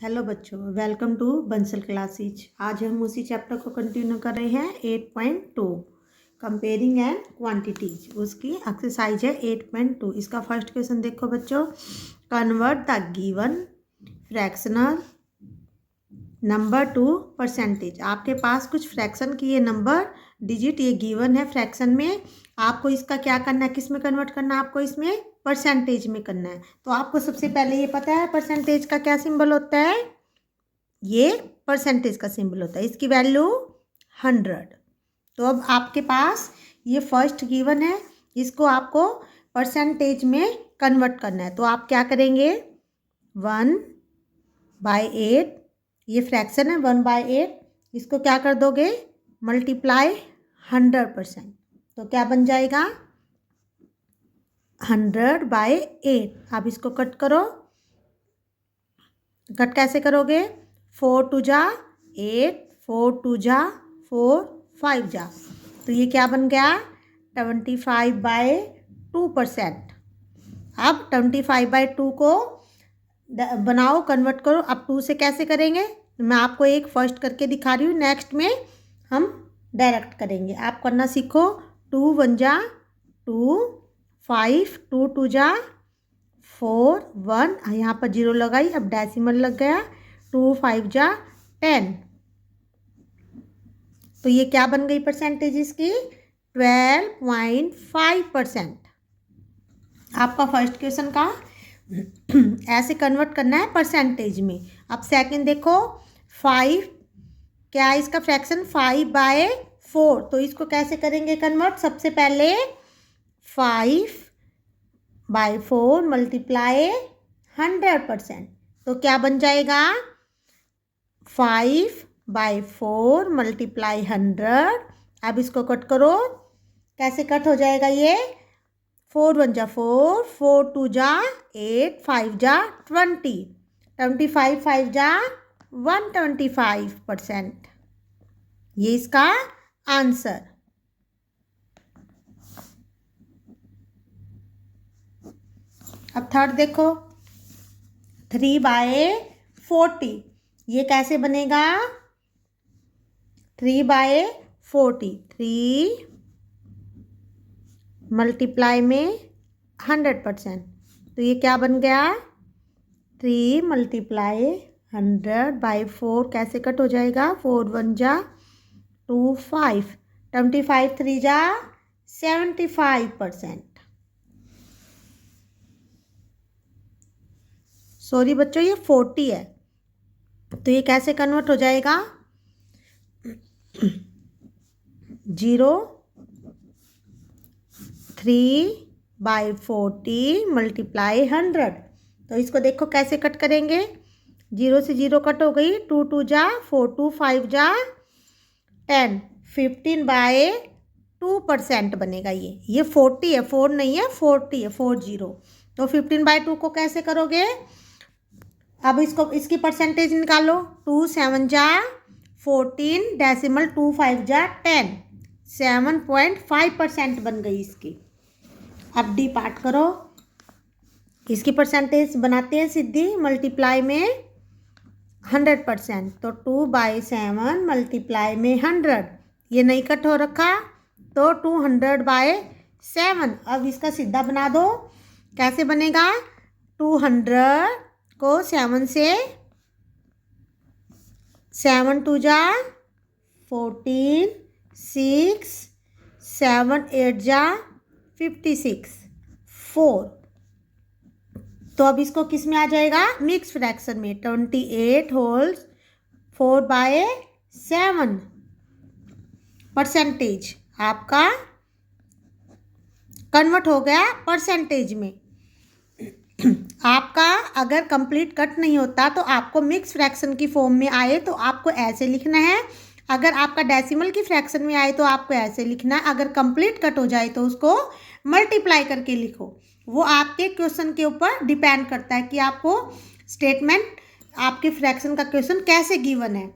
Hello बच्चों, welcome to Bansal classes. आज हम उसी चैप्टर को कंटिन्यू कर रहे हैं 8.2 कंपेयरिंग एंड क्वांटिटीज। उसकी एक्सरसाइज है 8.2। इसका फर्स्ट क्वेश्चन देखो बच्चों, convert the given fractional number two percentage. आपके पास कुछ फ्रैक्शन की ये नंबर डिजिट ये गिवन है फ्रैक्शन में, आपको इसका क्या करना है, किस में कन्वर्ट करना है, आपको इसमें परसेंटेज में करना है। तो आपको सबसे पहले ये पता है परसेंटेज का क्या सिंबल होता है, ये परसेंटेज का सिंबल होता है, इसकी वैल्यू 100। तो अब आपके पास ये फर्स्ट गिवन है, इसको आपको परसेंटेज में कन्वर्ट करना है। तो आप क्या करेंगे, 1/8, ये फ्रैक्शन है 1/8, इसको क्या कर दोगे, मल्टीप्लाई 100%। तो क्या बन जाएगा 100/8। आप इसको कट करो, कट कैसे करोगे, 4 2 जा 8, 4 2 जा 4, 5 जा, तो ये क्या बन गया 25/2%। अब 25/2 को बनाओ, कन्वर्ट करो। अब 2 से कैसे करेंगे, मैं आपको एक फर्स्ट करके दिखा रही हूँ, नेक्स्ट में हम डायरेक्ट करेंगे। आप करना सीखो। 2 1 जा 2, 5 2 2 जा 4, 1, यहाँ पर 0 लगाई, अब डेसिमल लग गया, 2 5 जा 10। तो ये क्या बन गई परसेंटेज इसकी 12.5%। आपका फर्स्ट क्वेश्चन का ऐसे कन्वर्ट करना है परसेंटेज में। अब सेकंड देखो, 5 क्या है इसका फ्रैक्शन 5/4। तो इसको कैसे करेंगे कन्वर्ट, सबसे पहले 5/4 मल्टीप्लाई 100%। तो क्या बन जाएगा 5/4 मल्टीप्लाई 100। अब इसको कट करो, कैसे कट हो जाएगा ये, 4 1 जा 4, 4 2 जा 8, 5 जा 20, 25 5 जा 125%। ये इसका आंसर। अब थर्ड देखो, 3/40, ये कैसे बनेगा 3/40, 3 मल्टीप्लाई में 100%। तो ये क्या बन गया 3 मल्टीप्लाई 100/4, कैसे कट हो जाएगा, 4 1 जा 2 5, 25 3 जा 75%। सॉरी बच्चों, ये 40 है, तो ये कैसे कन्वर्ट हो जाएगा 0 3/40 मल्टीप्लाई 100। तो इसको देखो कैसे कट करेंगे, 0 से 0 कट हो गई, 2 2 जा 4, 2 5 जा 10, 15/2% बनेगा। ये 40 है, 4 नहीं है, 40 है, 40। तो 15/2 को कैसे करोगे, अब इसको इसकी परसेंटेज निकालो, 2 7 जा 14, डेसिमल 2 5 जा 10, 7.5% बन गई इसकी। अब डी पार्ट करो, इसकी परसेंटेज बनाते हैं सीधी, मल्टीप्लाई में 100%। तो 2/7 मल्टीप्लाई में 100, ये नहीं कट हो रखा, तो 200/7। अब इसका सीधा बना दो, कैसे बनेगा, 200 को 7 से 7 2 जा 14, 6 7 8 जा 56, 4। तो अब इसको किस में आ जाएगा, मिक्स फ्रैक्शन में, 28 होल्स 4/7 परसेंटेज आपका कन्वर्ट हो गया परसेंटेज में। आपका अगर कंप्लीट कट नहीं होता तो आपको मिक्स फ्रैक्शन की फॉर्म में आए तो आपको ऐसे लिखना है, अगर आपका डेसिमल की फ्रैक्शन में आए तो आपको ऐसे लिखना है, अगर कंप्लीट कट हो जाए तो उसको मल्टीप्लाई करके लिखो। वो आपके क्वेश्चन के ऊपर डिपेंड करता है कि आपको स्टेटमेंट, आपके फ्रैक्शन का क्वेश्चन कैसे गिवन है।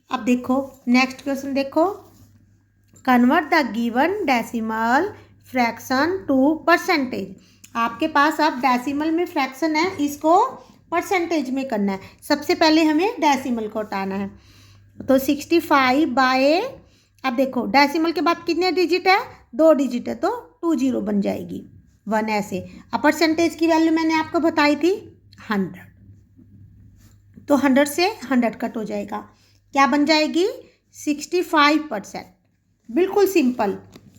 अब देखो नेक्स्ट क्वेश्चन देखो, convert the given decimal fraction to percentage. आपके पास अब डेसिमल में फ्रैक्शन है, इसको परसेंटेज में करना है। सबसे पहले हमें डेसिमल को हटाना है। तो 65 बाय, अब देखो डेसिमल के बाद कितने डिजिट है, 2 डिजिट है, तो 20 बन जाएगी, 1 ऐसे। अब परसेंटेज की वैल्यू मैंने आपको बताई थी 100, तो 100 से 100 कट हो जाएगा, क्या बन जाएगी 65%। बिल्कुल सिंपल,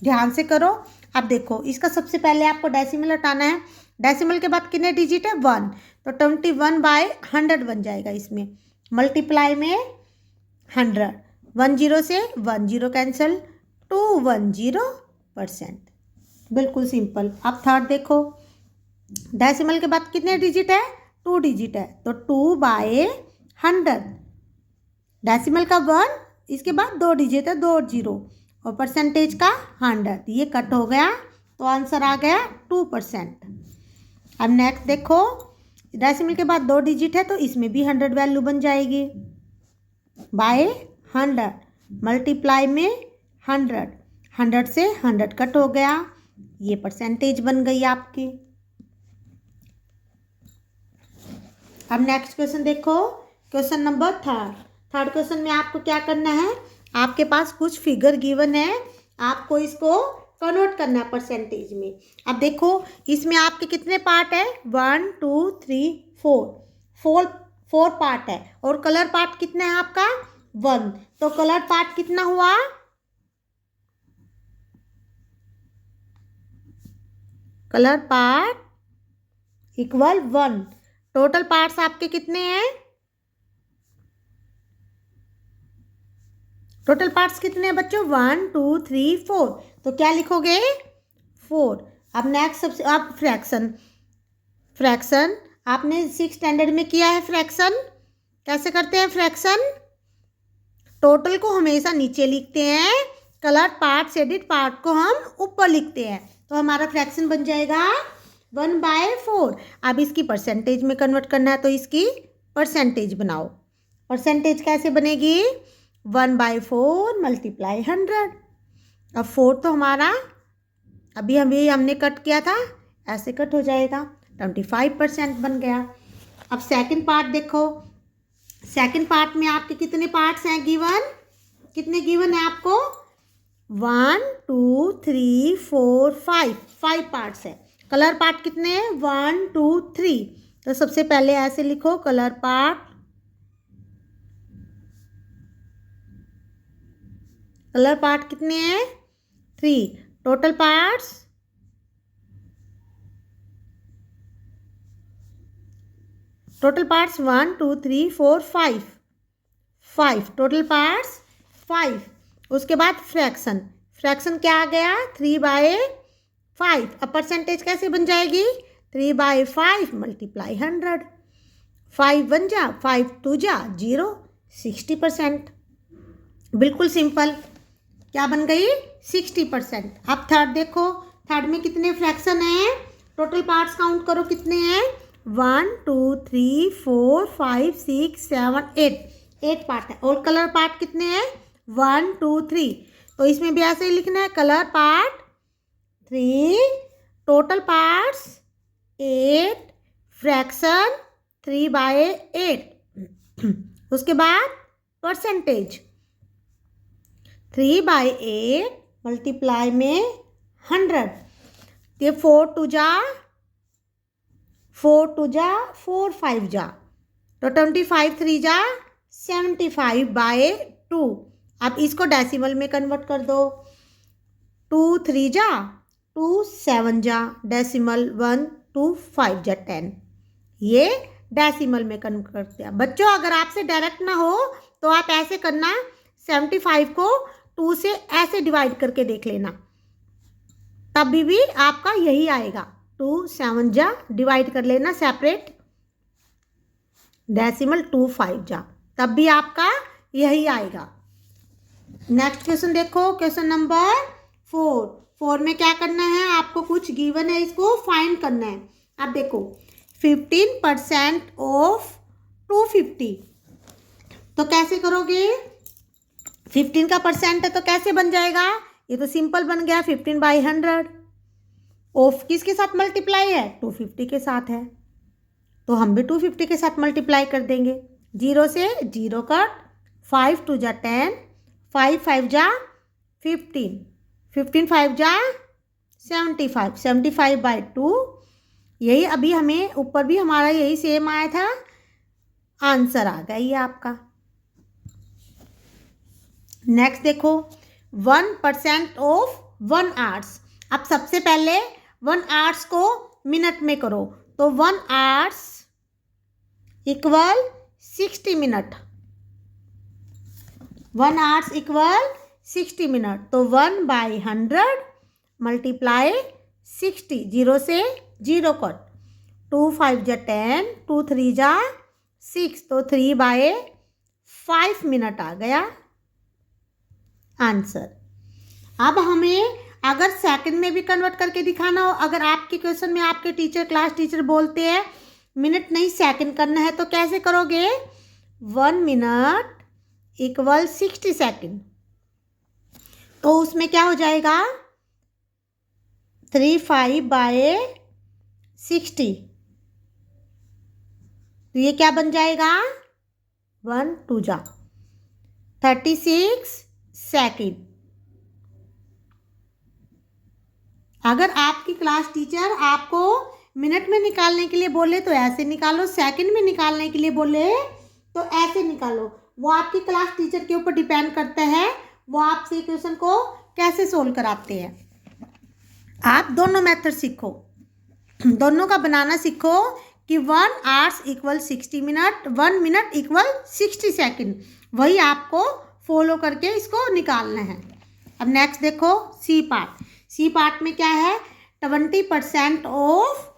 ध्यान से करो। अब देखो इसका सबसे पहले आपको डेसिमल हटाना है। डेसिमल के बाद कितने डिजिट है, 1, तो 21 बाय 100 बन जाएगा। इसमें मल्टीप्लाई में 100, 10 से 10 कैंसिल, 210%। बिल्कुल सिंपल। अब थर्ड देखो, डेसिमल के बाद कितने डिजिट है, 2 डिजिट है, तो 2 बाय 100, डेसिमल का 1, इसके बाद 2 डिजिट है, 2 0, और परसेंटेज का 100, ये कट हो गया, तो आंसर आ गया 2%। अब नेक्स्ट देखो, डेसिमल के बाद 2 डिजिट है, तो इसमें भी 100 वैल्यू बन जाएगी, बाय 100 मल्टीप्लाई में 100, 100 से 100 कट हो गया, ये परसेंटेज बन गई आपकी। अब नेक्स्ट क्वेश्चन देखो, क्वेश्चन नंबर थर्ड क्वेश्चन में आपको क्या करना है, आपके पास कुछ फिगर गिवन है, आपको इसको कन्वर्ट करना है परसेंटेज में। अब देखो इसमें आपके कितने पार्ट है, 1 2 3 4 पार्ट है, और कलर पार्ट कितना है आपका 1, तो कलर पार्ट कितना हुआ, colour part equal 1। Total parts आपके कितने हैं, टोटल पार्ट्स कितने हैं बच्चों, 1 2 3 4, तो क्या लिखोगे 4। अब नेक्स्ट सबसे, आप फ्रैक्शन आपने 6 स्टैंडर्ड में किया है। फ्रैक्शन कैसे करते हैं, फ्रैक्शन टोटल को हमेशा नीचे लिखते हैं, कलर पार्ट शेडेड पार्ट को हम ऊपर लिखते हैं, तो हमारा फ्रैक्शन बन जाएगा 1/4। अब इसकी परसेंटेज में कन्वर्ट करना है, तो इसकी परसेंटेज बनाओ। परसेंटेज कैसे बनेगी, 1/4 मल्टीप्लाई 100। अब 4 तो हमारा अभी हमने कट किया था, ऐसे कट हो जाएगा, 25% बन गया। अब सेकंड पार्ट देखो, सेकंड पार्ट में आपके कितने पार्ट्स हैं गिवन, कितने गिवन है आपको, 1 2 3 4 5 पार्ट्स है। कलर पार्ट कितने हैं, 1 2 3, तो सबसे पहले ऐसे लिखो, कलर पार्ट, कलर पार्ट कितने हैं 3, total parts total parts 1 2 3 4 5 total parts 5। उसके बाद फ्रैक्शन, फ्रैक्शन क्या आ गया 3/5। अब परसेंटेज कैसे बन जाएगी, 3/5 मल्टीप्लाई 100, 5 1 जा 5 2 जा 0, 60%। बिल्कुल सिंपल, क्या बन गई 60%। अब थर्ड देखो, थर्ड में कितने फ्रैक्शन हैं, टोटल पार्ट्स काउंट करो कितने हैं, 1 2 3 4 5 6 7 8 पार्ट है, और कलर पार्ट कितने हैं 1 2 3, तो इसमें भी ऐसे ही लिखना है, colour part 3, total parts 8, fraction 3/8। उसके बाद परसेंटेज 3/8 मल्टीप्लाई में 100, ये 4 2 जा 4 5 जा, तो 25 3 जा 75/2। अब इसको डेसिमल में कन्वर्ट कर दो, 2 3 जा 2 7 जा, डेसिमल 1 2 5 जा 10, ये डेसिमल में कन्वर्ट करते हैं। बच्चों अगर आपसे डायरेक्ट ना हो तो आप ऐसे करना, 75 को 2 से ऐसे डिवाइड करके देख लेना, तभी भी आपका यही आएगा, 2 7 जा डिवाइड कर लेना सेपरेट, डेसिमल 2 5 जा, तब भी आपका यही आएगा। नेक्स्ट क्वेश्चन देखो, क्वेश्चन नंबर 4 में क्या करना है, आपको कुछ गिवन है, इसको फाइंड करना है। अब देखो 15% ऑफ 250, तो कैसे करोगे, 15 का परसेंट है तो कैसे बन जाएगा, ये तो सिंपल बन गया, 15/100। ऑफ किसके साथ मल्टीप्लाई है, 250 के साथ है, तो हम भी 250 के साथ मल्टीप्लाई कर देंगे। 0 से 0 कट, 5 2 जा 10, 5 5 जा 15, 15 5 जा 75, 75/2। यही अभी हमें ऊपर भी हमारा यही सेम आया था, आंसर आ गया ये आपका। नेक्स्ट देखो 1% ऑफ 1 आवर्स। अब सबसे पहले 1 आवर्स को मिनट में करो, तो 1 hours equal 60 minute. 1 hours equal 60 minute, तो 1/100 मल्टीप्लाई 60, 0 से 0 कट, 2 5 जा 10, 2 3 जा 6, तो 3/5 मिनट आ गया आंसर। अब हमें अगर सेकंड में भी कन्वर्ट करके दिखाना हो, अगर आपके क्वेश्चन में आपके टीचर क्लास टीचर बोलते हैं मिनट नहीं सेकंड करना है, तो कैसे करोगे? 1 मिनट इक्वल 60 सेकंड, तो उसमें क्या हो जाएगा 3/5/60, तो ये क्या बन जाएगा 1 2 जा 36 सेकंड। अगर आपकी क्लास टीचर आपको मिनट में निकालने के लिए बोले तो ऐसे निकालो, सेकंड में निकालने के लिए बोले तो ऐसे निकालो। वो आपकी क्लास टीचर के ऊपर डिपेंड करता है, वो आपसे क्वेश्चन को कैसे सोल्व कराते हैं। आप दोनों मेथड सीखो, दोनों का बनाना सीखो कि 1 hours equal 60 minute, 1 minute equal 60 second, वही आपको फॉलो करके इसको निकालना है। अब नेक्स्ट देखो सी पार्ट। सी पार्ट में क्या है 20% ऑफ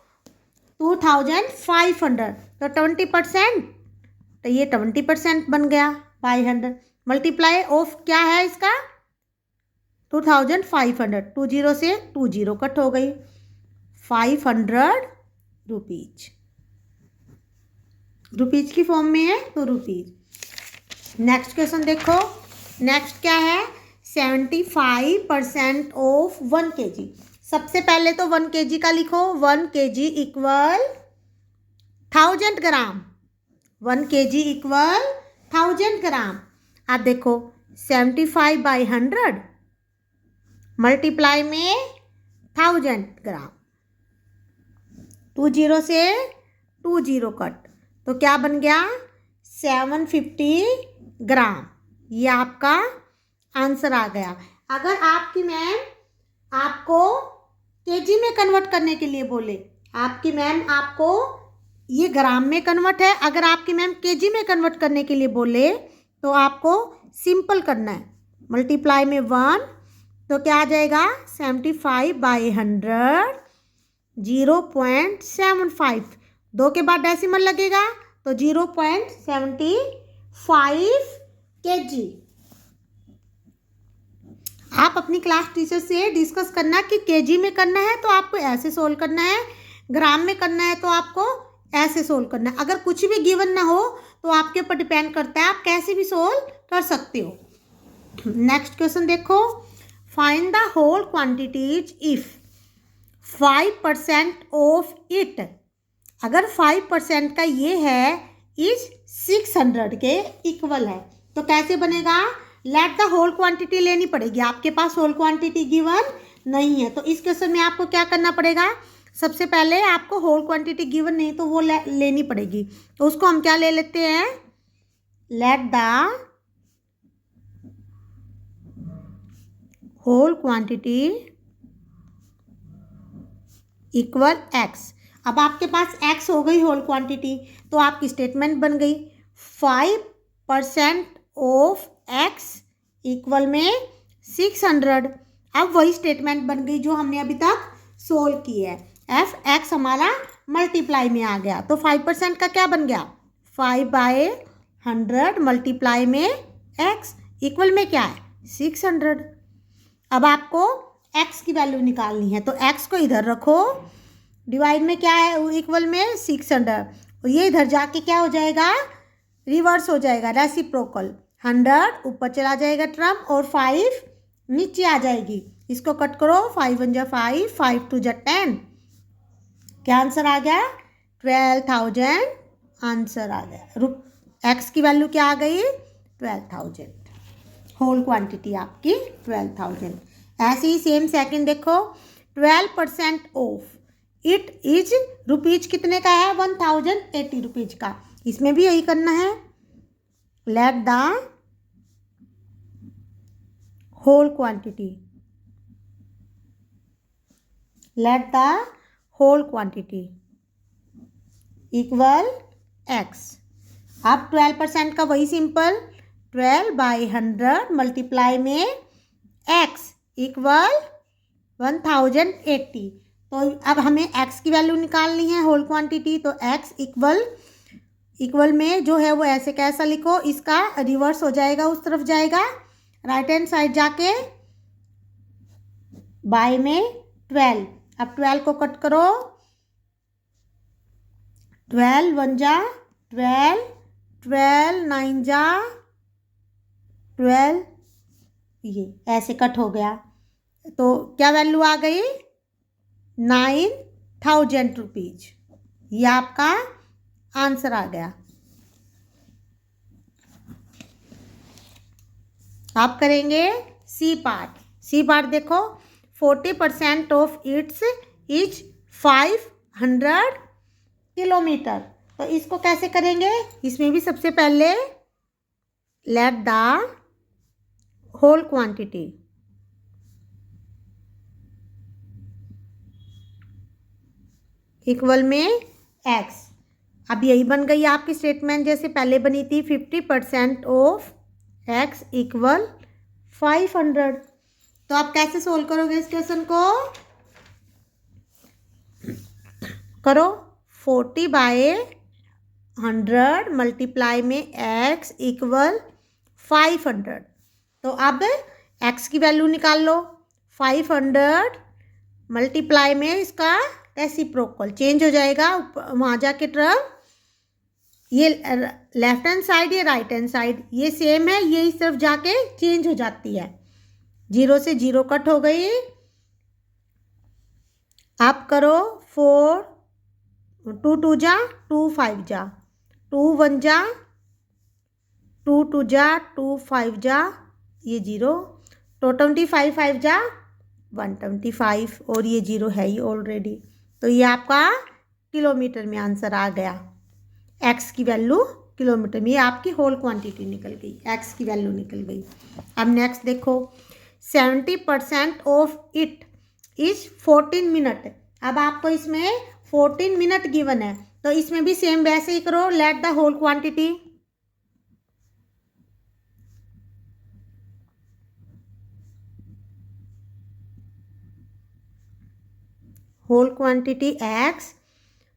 2500, तो 20%, तो ये 20% बन गया बाई 100, मल्टीप्लाई ऑफ क्या है इसका 2500, 20 से 20 कट हो गई, 500 रुपीज की फॉर्म में है तो रुपीज। नेक्स्ट क्वेश्चन देखो, नेक्स्ट क्या है 75% ऑफ 1 kg। सबसे पहले तो 1 kg का लिखो, 1 kg इक्वल 1000 ग्राम, 1 kg इक्वल 1000 ग्राम। आप देखो 75/100 मल्टीप्लाई में 1000 ग्राम, 20 से 20 कट, तो क्या बन गया 750 ग्राम। ये आपका आंसर आ गया। अगर आपकी मैम आपको केजी में कन्वर्ट करने के लिए बोले, आपकी मैम आपको ये ग्राम में कन्वर्ट है, अगर आपकी मैम केजी में कन्वर्ट करने के लिए बोले तो आपको सिंपल करना है, मल्टीप्लाई में 1, तो क्या आ जाएगा 75/100 0.75, 2 के बाद डेसिमल लगेगा तो 0.75 kg। आप अपनी क्लास टीचर से डिस्कस करना कि केजी में करना है तो आपको ऐसे सोल्व करना है, ग्राम में करना है तो आपको ऐसे सोल्व करना है। अगर कुछ भी गिवन ना हो तो आपके ऊपर डिपेंड करता है, आप कैसे भी सोल्व कर सकते हो। नेक्स्ट क्वेश्चन देखो, find the whole quantities if 5% of it. अगर 5% का ये है इज 600 के इक्वल है, तो कैसे बनेगा? लेट द होल क्वांटिटी लेनी पड़ेगी। आपके पास होल क्वांटिटी गिवन नहीं है, तो इस क्वेश्चन में आपको क्या करना पड़ेगा? सबसे पहले आपको होल क्वांटिटी गिवन नहीं तो वो लेनी पड़ेगी, तो उसको हम क्या ले लेते हैं, let the whole quantity equal X. अब आपके पास एक्स हो गई होल क्वांटिटी, तो आपकी स्टेटमेंट बन गई 5% ऑफ एक्स इक्वल में 600। अब वही स्टेटमेंट बन गई जो हमने अभी तक सोल्व की है। एफ एक्स हमारा मल्टीप्लाई में आ गया, तो 5% का क्या बन गया 5/100 मल्टीप्लाई में एक्स इक्वल में क्या है 600। अब आपको एक्स की वैल्यू निकालनी है, तो एक्स को इधर रखो, डिवाइड में क्या है इक्वल में 600, और ये इधर जाके क्या हो जाएगा रिवर्स हो जाएगा, रेसिप्रोकल। 100 ऊपर चला जाएगा टर्म और 5 नीचे आ जाएगी। इसको कट करो, 5 1 जा 5, 5 2 जा 10, क्या आंसर आ गया 12,000 आंसर आ गया। एक्स की वैल्यू क्या आ गई? 12,000। होल क्वांटिटी आपकी 12,000। ऐसे ही सेम सेकंड देखो, 12% ऑफ इट इज रुपीज कितने का है? 1,080 रुपीज का। इसमें भी यही करना है। Let the whole quantity, let the whole quantity equal X. अब 12% का वही सिंपल, 12/100 मल्टीप्लाई में एक्स इक्वल 1,080। तो अब हमें एक्स की वैल्यू निकालनी है, होल क्वांटिटी। तो एक्स इक्वल में जो है वो ऐसे कैसा लिखो, इसका रिवर्स हो जाएगा, उस तरफ जाएगा, राइट हैंड साइड जाके बाय में 12। अब 12 को कट करो, 12 1 जा 12, 12 9 जा 12, ये ऐसे कट हो गया। तो क्या वैल्यू आ गई? 9,000 रुपीज। ये आपका आंसर आ गया। आप करेंगे सी पार्ट। सी पार्ट देखो, 40% ऑफ इट्स इज 500 किलोमीटर। तो इसको कैसे करेंगे? इसमें भी सबसे पहले let the whole quantity equal में एक्स। अब यही बन गई आपकी स्टेटमेंट जैसे पहले बनी थी, 50% ऑफ एक्स इक्वल 500। तो आप कैसे सोल्व करोगे इस क्वेश्चन को? करो 40/100 मल्टीप्लाई में एक्स इक्वल 500। तो अब एक्स की वैल्यू निकाल लो, 500 मल्टीप्लाई में इसका रेसिप्रोकल चेंज हो जाएगा, वहाँ जाके टर्म ये लेफ्ट हैंड साइड या राइट हैंड साइड ये सेम है, ये इस तरफ जाके चेंज हो जाती है। 0 से 0 कट हो गई। आप करो 4 2 2 जा 2 5 जा 2 1 जा 2 2 जा 2 5 जा, ये 0, तो 25 5 जा 125, और ये 0 है ही ऑलरेडी। तो ये आपका किलोमीटर में आंसर आ गया। एक्स की वैल्यू किलोमीटर में, ये आपकी होल क्वांटिटी निकल गई, एक्स की वैल्यू निकल गई। अब नेक्स्ट देखो, 70% ऑफ इट इज 14 मिनट। अब आपको इसमें 14 मिनट गिवन है, तो इसमें भी सेम वैसे ही करो, let the whole quantity whole quantity X,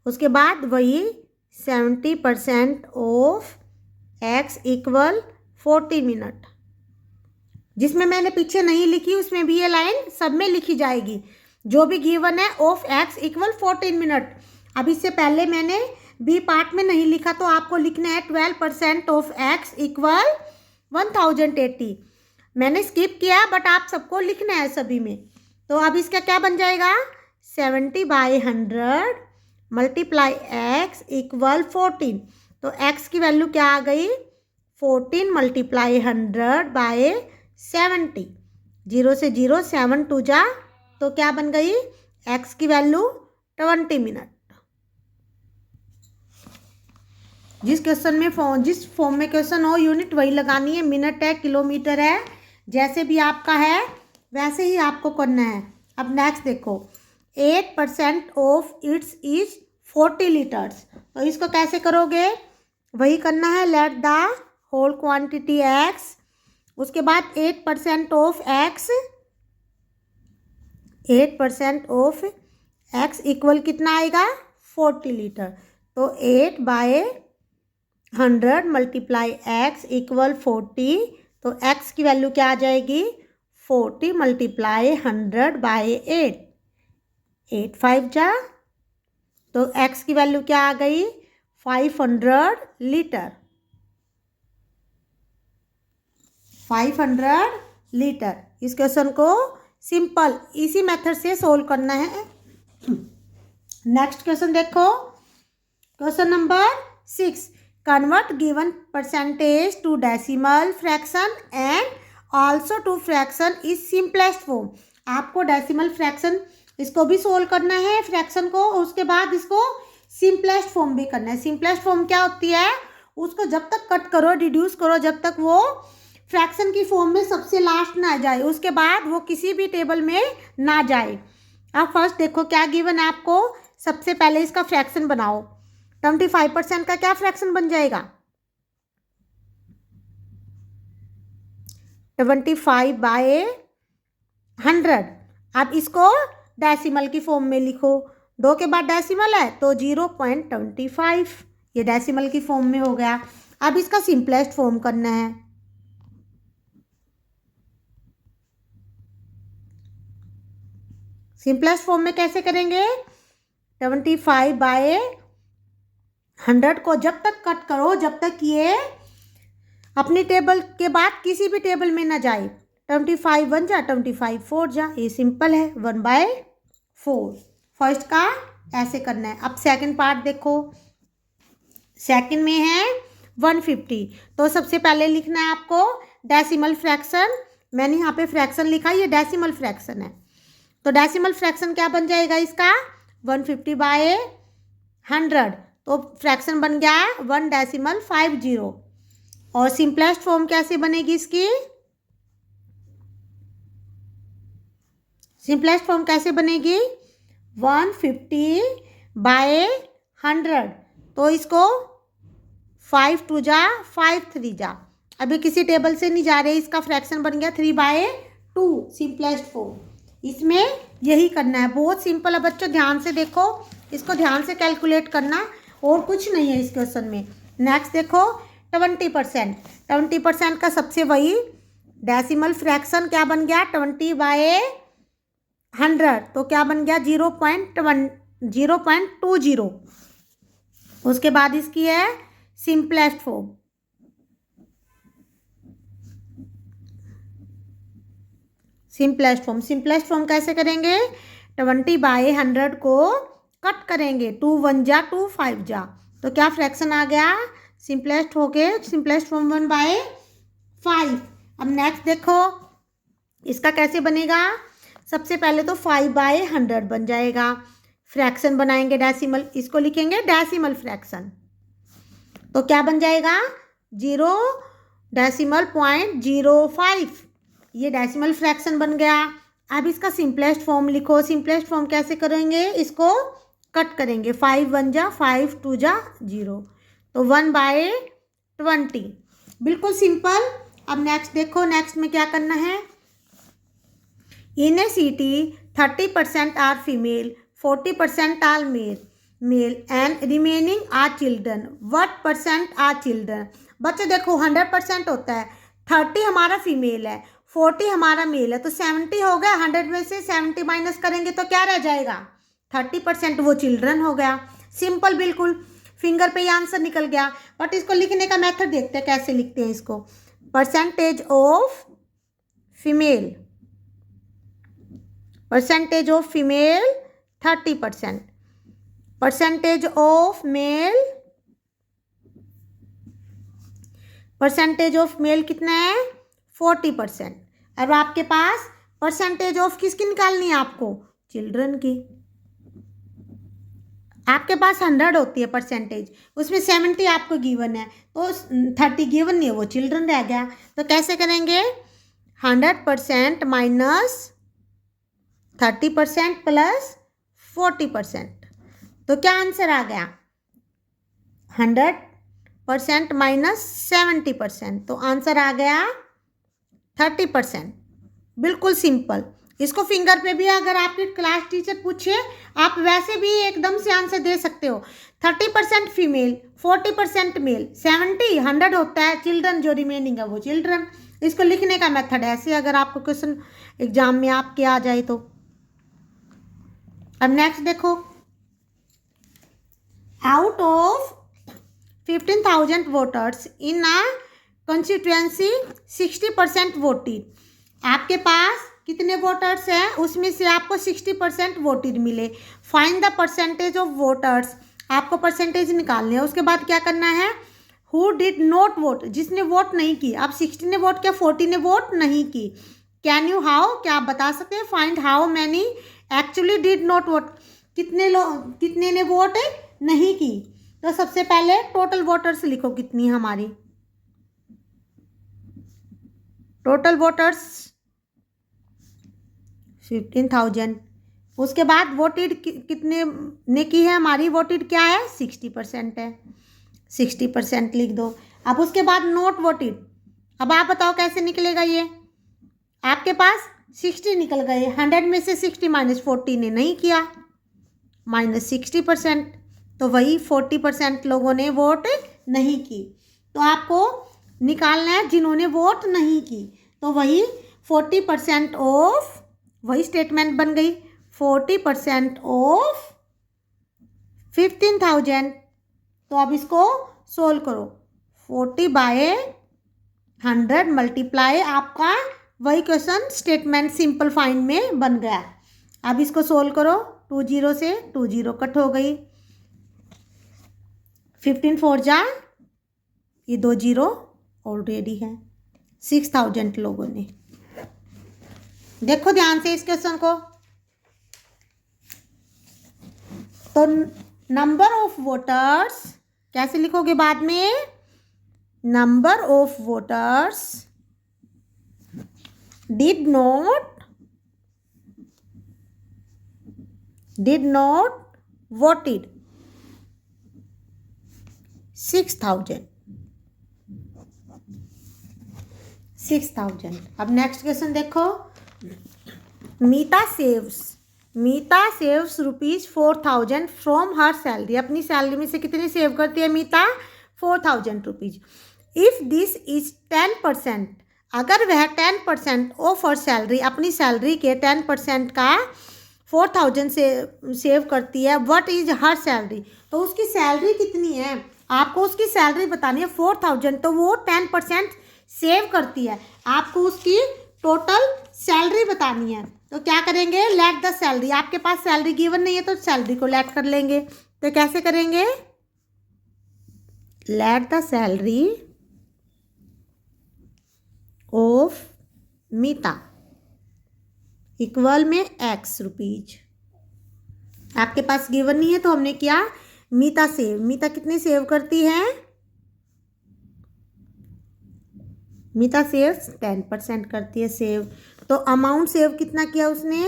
उसके बाद वही 70% ऑफ एक्स इक्वल 40 मिनट। जिसमें मैंने पीछे नहीं लिखी उसमें भी ये लाइन सब में लिखी जाएगी, जो भी गिवन है ऑफ एक्स इक्वल 14 मिनट। अब इससे पहले मैंने बी पार्ट में नहीं लिखा, तो आपको लिखना है 12% ऑफ एक्स इक्वल 1080। मैंने स्किप किया, बट आप सबको लिखना है सभी में। तो अब इसका क्या बन जाएगा? 70/100 मल्टीप्लाई एक्स इक्वल 14। तो एक्स की वैल्यू क्या आ गई? 14 मल्टीप्लाई 100/70। 0 से 0 7 2 जा, तो क्या बन गई? एक्स की वैल्यू 20 मिनट। जिस फॉर्म में क्वेश्चन हो यूनिट वही लगानी है, मिनट है किलोमीटर है, जैसे भी आपका है वैसे ही आपको करना है। अब नेक्स्ट देखो, 8% ऑफ इट्स इज 40 लीटर्स। तो इसको कैसे करोगे? वही करना है, let the whole quantity X, उसके बाद 8% of X, 8% of X equal कितना आएगा? 40 लीटर। तो 8/100 मल्टीप्लाई एक्स इक्वल 40। तो एक्स की वैल्यू क्या आ जाएगी? 40 मल्टीप्लाई 100/8, 8 5 जा, तो एक्स की वैल्यू क्या आ गई? 500 लीटर। 500 लीटर। इस क्वेश्चन को सिंपल इसी मेथड से सोल्व करना है। नेक्स्ट क्वेश्चन देखो, question number 6, convert given percentage to decimal fraction and also to fraction is simplest form. आपको डेसिमल फ्रैक्शन इसको भी सोल्व करना है फ्रैक्शन को, उसके बाद इसको सिंपलेस्ट फॉर्म भी करना है। सिंपलेस्ट फॉर्म क्या होती है, उसको जब तक कट करो, रिड्यूस करो, जब तक वो फ्रैक्शन की फॉर्म में सबसे लास्ट ना जाए, उसके बाद वो किसी भी टेबल में ना जाए। अब फर्स्ट देखो क्या गिवन है आपको। सबसे पहले इसका फ्रैक्शन बनाओ। 25% का क्या फ्रैक्शन बन जाएगा, 25/100। अब इसको डेसिमल की फॉर्म में लिखो। 2 के बाद डेसिमल है तो 0.25, ये डेसिमल की फॉर्म में हो गया। अब इसका सिंपलेस्ट फॉर्म करना है। सिंपलेस्ट फॉर्म में कैसे करेंगे, 25/100 को जब तक कट करो, जब तक ये अपनी टेबल के बाद किसी भी टेबल में ना जाए। 25 1 जा, 25 4 जा, ये सिंपल है, 1/4। फर्स्ट का ऐसे करना है। अब सेकंड पार्ट देखो। सेकंड में है 150, तो सबसे पहले लिखना है आपको डेसिमल फ्रैक्शन। मैंने यहाँ पे फ्रैक्शन लिखा, ये डेसिमल फ्रैक्शन है। तो डेसिमल फ्रैक्शन क्या बन जाएगा इसका, 150/100, तो फ्रैक्शन बन गया 1.50। और सिंपलेस्ट फॉर्म कैसे बनेगी इसकी, सिंपलेस्ट फॉर्म कैसे बनेगी, 150/100, तो इसको 5 2 जा 5 3 जा, अभी किसी टेबल से नहीं जा रहे, इसका फ्रैक्शन बन गया 3/2। सिंपलेस्ट फॉर्म इसमें यही करना है। बहुत सिंपल है बच्चों, ध्यान से देखो, इसको ध्यान से कैलकुलेट करना, और कुछ नहीं है इस क्वेश्चन में। नेक्स्ट देखो 20% का सबसे वही डेसिमल फ्रैक्शन क्या बन गया, 20/100, तो क्या बन गया 0.20। उसके बाद इसकी है सिंपलेस्ट फॉर्म। सिंपलेस्ट फॉर्म कैसे करेंगे, 20/100 को कट करेंगे, 2 1 जा 2 5 जा, तो क्या फ्रैक्शन आ गया, सिंपलेस्ट हो गए, सिंपलेस्ट फॉर्म 1/5। अब नेक्स्ट देखो इसका कैसे बनेगा। सबसे पहले तो 5/100 बन जाएगा, फ्रैक्शन बनाएंगे डेसिमल, इसको लिखेंगे डेसिमल फ्रैक्शन, तो क्या बन जाएगा 0.05, ये डेसिमल फ्रैक्शन बन गया। अब इसका सिंपलेस्ट फॉर्म लिखो। सिंपलेस्ट फॉर्म कैसे करेंगे, इसको कट करेंगे, 5 1 जा 5 2 जा 0, तो 1/20, बिल्कुल सिंपल। अब नेक्स्ट देखो, नेक्स्ट में क्या करना है, in a city 30% are female, 40% are male and remaining are children, what percent are children. बच्चों देखो 100% होता है, 30 हमारा फीमेल है, 40 हमारा मेल है, तो 70 हो गया। 100 में से 70 माइनस करेंगे तो क्या रह जाएगा, 30%, वो चिल्ड्रन हो गया। सिंपल, बिल्कुल फिंगर पे ही आंसर निकल गया। बट इसको लिखने का मेथड देखते हैं कैसे लिखते हैं इसको। Percentage of female 30%, percentage of male कितना है 40%। अब आपके पास परसेंटेज ऑफ किसकी निकालनी है, आपको चिल्ड्रन की। आपके पास 100 होती है परसेंटेज, उसमें 70 आपको गिवन है, तो 30 गिवन नहीं है, वो चिल्ड्रन रह गया। तो कैसे करेंगे, 100% माइनस 30% प्लस 40%, तो क्या आंसर आ गया 100% माइनस 70%, तो आंसर आ गया 30%। बिल्कुल सिंपल। इसको फिंगर पे भी अगर आपकी क्लास टीचर पूछे, आप वैसे भी एकदम से आंसर दे सकते हो। 30% फीमेल, 40% मेल, 70 100 होता है, चिल्ड्रन जो रिमेनिंग है वो चिल्ड्रन। इसको लिखने का मेथड ऐसे, अगर आपको क्वेश्चन एग्जाम में आपके आ जाए तो। अब नेक्स्ट देखो, out of 15,000 voters in a constituency 60% voted. आपके पास कितने वोटर्स हैं, उसमें से आपको 60% वोटेड मिले। Find the percentage of voters आपको परसेंटेज निकालनी है। उसके बाद क्या करना है, हु डिड नॉट वोट, जिसने वोट नहीं की। अब 60 ने वोट किया, 40 ने वोट नहीं की। कैन यू हाउ, क्या आप बता सकते हैं, find how many actually did not vote, कितने लोग, कितने ने वोट नहीं की। तो सबसे पहले टोटल वोटर्स लिखो, कितनी है हमारी टोटल वोटर्स 15,000। उसके बाद वोटेड कितने ने की है हमारी, वोटेड क्या है 60% है, 60% लिख दो। अब उसके बाद नोट वोटेड, अब आप बताओ कैसे निकलेगा ये, आपके पास 60 निकल गए, 100 में से 60 माइनस 40 ने नहीं किया, माइनस 60%, तो वही 40% लोगों ने वोट नहीं की। तो आपको निकालना है जिन्होंने वोट नहीं की, तो वही 40% ऑफ, वही स्टेटमेंट बन गई 40% ऑफ 15,000। तो अब इसको सोल्व करो, 40/100 मल्टीप्लाई, आपका वही क्वेश्चन स्टेटमेंट सिंपल फाइंड में बन गया। अब इसको सोल्व करो, 2 0 से 2 0 कट हो गई, 15 4 जा, ये 2 0 ऑलरेडी है। 6,000 लोगों ने, देखो ध्यान से इस क्वेश्चन को, तो नंबर ऑफ वोटर्स कैसे लिखोगे बाद में, number of voters did not voted 6,000। अब नेक्स्ट क्वेश्चन देखो, मीता सेव्स ₹4,000 फ्रॉम हर सैलरी, अपनी सैलरी में से कितनी सेव करती है मीता, 4,000 रुपीज। इफ दिस इज 10%, अगर वह 10% ऑफ हर सैलरी, अपनी सैलरी के 10% का 4,000 से सेव करती है, व्हाट इज हर सैलरी, तो उसकी सैलरी कितनी है, आपको उसकी सैलरी बतानी है 4,000, तो वो 10% सेव करती है, आपको उसकी टोटल सैलरी बतानी है। तो क्या करेंगे, लेट द सैलरी, आपके पास सैलरी गिवन नहीं है तो सैलरी को लेट कर लेंगे। तो कैसे करेंगे, let the salary of Meeta equal में X रुपीज, आपके पास गिवन नहीं है तो हमने किया मीता सेव, मीता कितनी सेव करती है, मीता सेव 10% करती है सेव, तो अमाउंट सेव कितना किया उसने,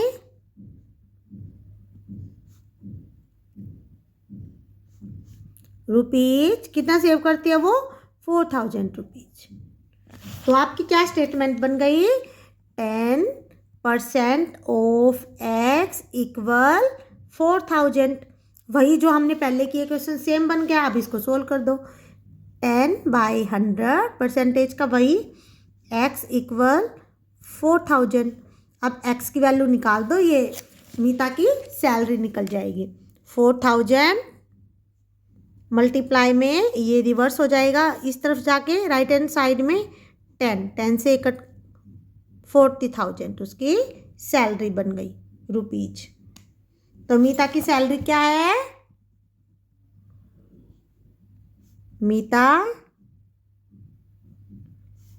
रुपीज, कितना सेव करती है वो 4,000 रुपीज। तो आपकी क्या स्टेटमेंट बन गई, 10% ऑफ X इक्वल 4,000, वही जो हमने पहले किए क्वेश्चन सेम बन गया। अब इसको सोल्व कर दो, 10/100 परसेंटेज का वही X इक्वल 4,000। अब X की वैल्यू निकाल दो, ये मीता की सैलरी निकल जाएगी, 4,000 मल्टीप्लाई में ये रिवर्स हो जाएगा इस तरफ जाके राइट हैंड साइड में, 10 से कट 40,000 उसकी सैलरी बन गई रुपीज। तो मीता की सैलरी क्या है, मीता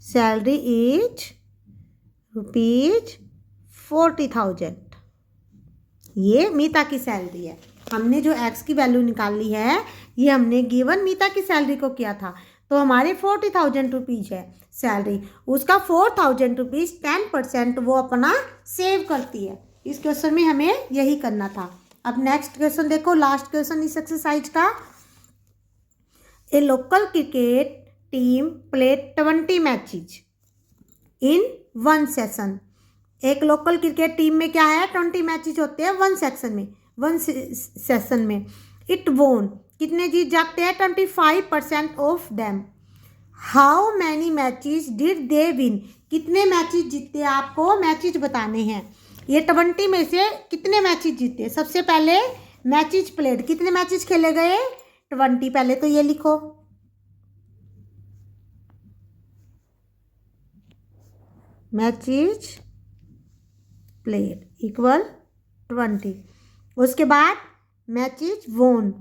सैलरी इज रुपीज 40,000, ये मीता की सैलरी है। हमने जो X की वैल्यू निकाली है ये हमने गिवन मीता की सैलरी को किया था, तो हमारे 40,000 रुपीज है सैलरी, उसका 4,000 रुपीज 10% वो अपना सेव करती है। इस क्वेश्चन में हमें यही करना था। अब नेक्स्ट क्वेश्चन देखो, लास्ट क्वेश्चन इस एक्सरसाइज का, ए local cricket team played 20 matches इन 1 सेशन। एक लोकल क्रिकेट टीम में क्या है, 20 मैचेज होते हैं 1 सेशन में। इट वोन, कितने जीत जाते हैं, 25% of them. How many matches did they win, कितने मैचेज जीते, आपको मैचेज बताने हैं। ये 20 में से कितने मैचेज जीते, सबसे पहले मैचेज प्लेड, कितने मैचेज खेले गए 20, पहले तो ये लिखो, मैचेज प्लेड इक्वल 20। उसके बाद मैचेज वोन,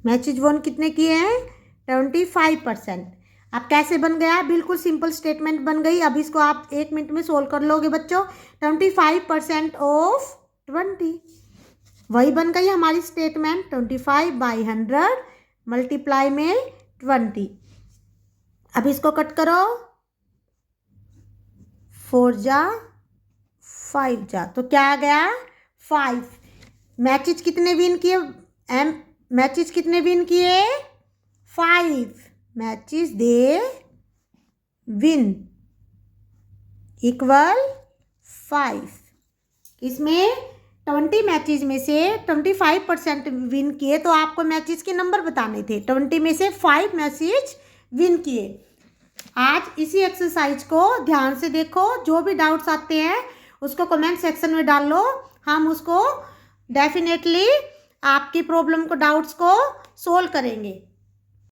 मैचेज वन कितने किए हैं? 25%। अब कैसे बन गया? बिल्कुल सिंपल स्टेटमेंट बन गई। अब इसको आप 1 मिनट में सोल्व कर लोगे बच्चों। 25% ऑफ 20, वही बन गई हमारी स्टेटमेंट। 25/100 मल्टीप्लाई में 20। अब इसको कट करो, 4 जा 5 जा, तो क्या आ गया? 5। मैचेज कितने विन किए? मैचेज कितने विन किए? 5 मैचेज दे विन इक्वल 5। इसमें 20 मैचेज में से 25% विन किए, तो आपको मैचेज के नंबर बताने थे। 20 में से 5 मैचेज विन किए। आज इसी एक्सरसाइज को ध्यान से देखो, जो भी डाउट्स आते हैं उसको कमेंट सेक्शन में डाल लो। हम उसको डेफिनेटली आपकी प्रॉब्लम को, डाउट्स को सोल्व करेंगे।